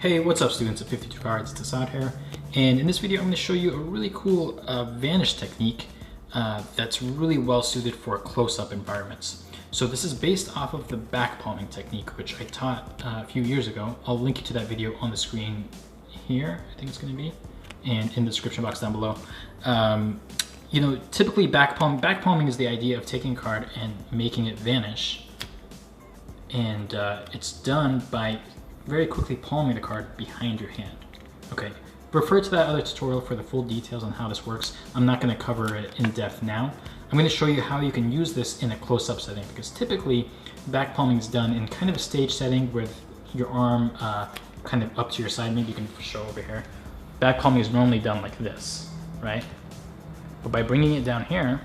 Hey, what's up students of 52 Cards? It's Assad here, and in this video I'm going to show you a really cool vanish technique that's really well suited for close-up environments. So this is based off of the back palming technique, which I taught a few years ago. I'll link you to that video on the screen here, I think it's going to be, and in the description box down below. You know, typically back palming is the idea of taking a card and making it vanish, and it's done by very quickly palming the card behind your hand. Okay, refer to that other tutorial for the full details on how this works. I'm not going to cover it in depth now. I'm going to show you how you can use this in a close-up setting, because typically back palming is done in kind of a stage setting with your arm kind of up to your side. Maybe you can show over here. Back palming is normally done like this, right? But by bringing it down here,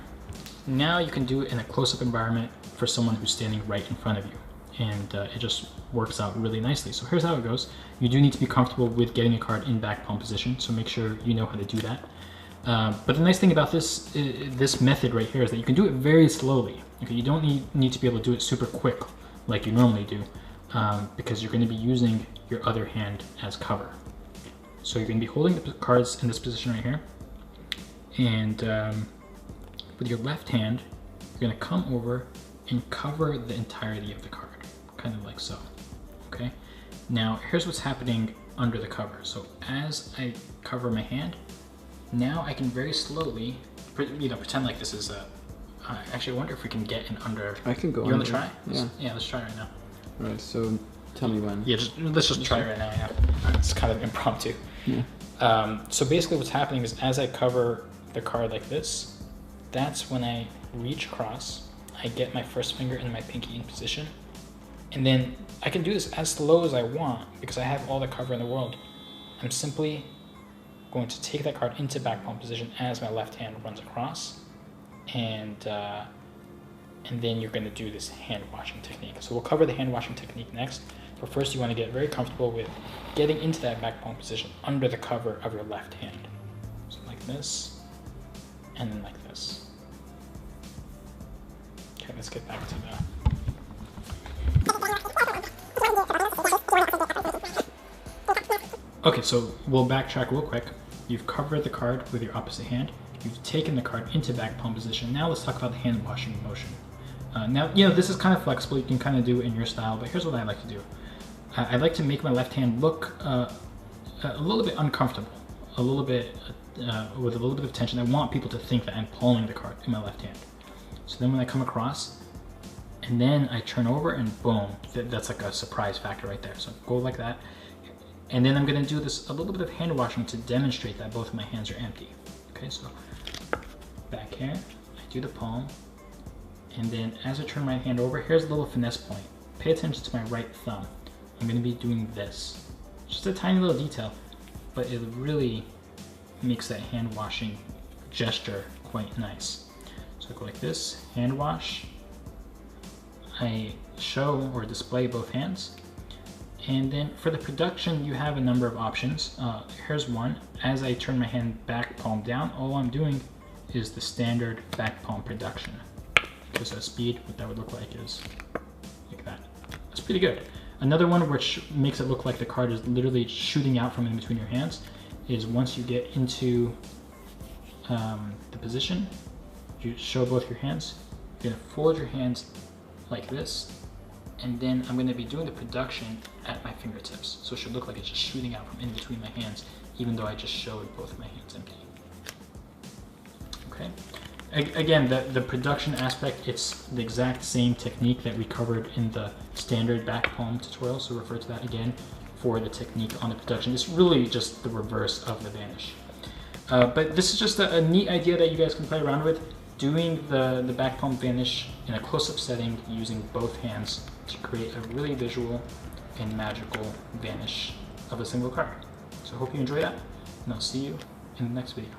now you can do it in a close-up environment for someone who's standing right in front of you. And it just works out really nicely. So here's how it goes. You do need to be comfortable with getting a card in back palm position, so make sure you know how to do that. But the nice thing about this method right here is that you can do it very slowly. Okay, you don't need to be able to do it super quick like you normally do, because you're going to be using your other hand as cover. So you're going to be holding the cards in this position right here, and with your left hand, you're going to come over and cover the entirety of the card, kind of like so. Okay, now here's what's happening under the cover. So as I cover my hand, now I can very slowly, pretend like this is a, actually I wonder if we can get in under. I can go You under. want to try? Yeah. Let's try right now. All right, so tell me when. Yeah, let's just try right now, yeah. It's kind of impromptu. Yeah. So basically what's happening is as I cover the card like this, that's when I reach across, I get my first finger and my pinky in position, and then I can do this as slow as I want because I have all the cover in the world. I'm simply going to take that card into back palm position as my left hand runs across, and then you're going to do this hand washing technique. So we'll cover the hand washing technique next, but first you want to get very comfortable with getting into that back palm position under the cover of your left hand. So like this, and then like this. Okay, let's get back to the... Okay, so we'll backtrack real quick. You've covered the card with your opposite hand. You've taken the card into back palm position. Now let's talk about the hand washing motion. Now, this is kind of flexible. You can kind of do it in your style, but here's what I like to do. I like to make my left hand look a little bit uncomfortable, a little bit with a little bit of tension. I want people to think that I'm palming the card in my left hand. So then when I come across, and then I turn over and boom, that's like a surprise factor right there. So go like that. And then I'm gonna do this, a little bit of hand washing to demonstrate that both of my hands are empty. Okay, so back here, I do the palm. And then as I turn my hand over, here's a little finesse point. Pay attention to my right thumb. I'm gonna be doing this. Just a tiny little detail, but it really makes that hand washing gesture quite nice. So I go like this, hand wash. I show or display both hands. And then for the production, you have a number of options. Here's one. As I turn my hand back palm down, all I'm doing is the standard back palm production. Just at speed, what that would look like is like that. That's pretty good. Another one which makes it look like the card is literally shooting out from in between your hands is once you get into the position, you show both your hands, you're gonna fold your hands like this, and then I'm gonna be doing the production at my fingertips. So it should look like it's just shooting out from in between my hands, even though I just showed both of my hands empty. Okay. Again, the production aspect, it's the exact same technique that we covered in the standard back palm tutorial, so refer to that again for the technique on the production. It's really just the reverse of the vanish. But this is just a neat idea that you guys can play around with, doing the back palm vanish in a close-up setting using both hands to create a really visual and magical vanish of a single card. So I hope you enjoy that, and I'll see you in the next video.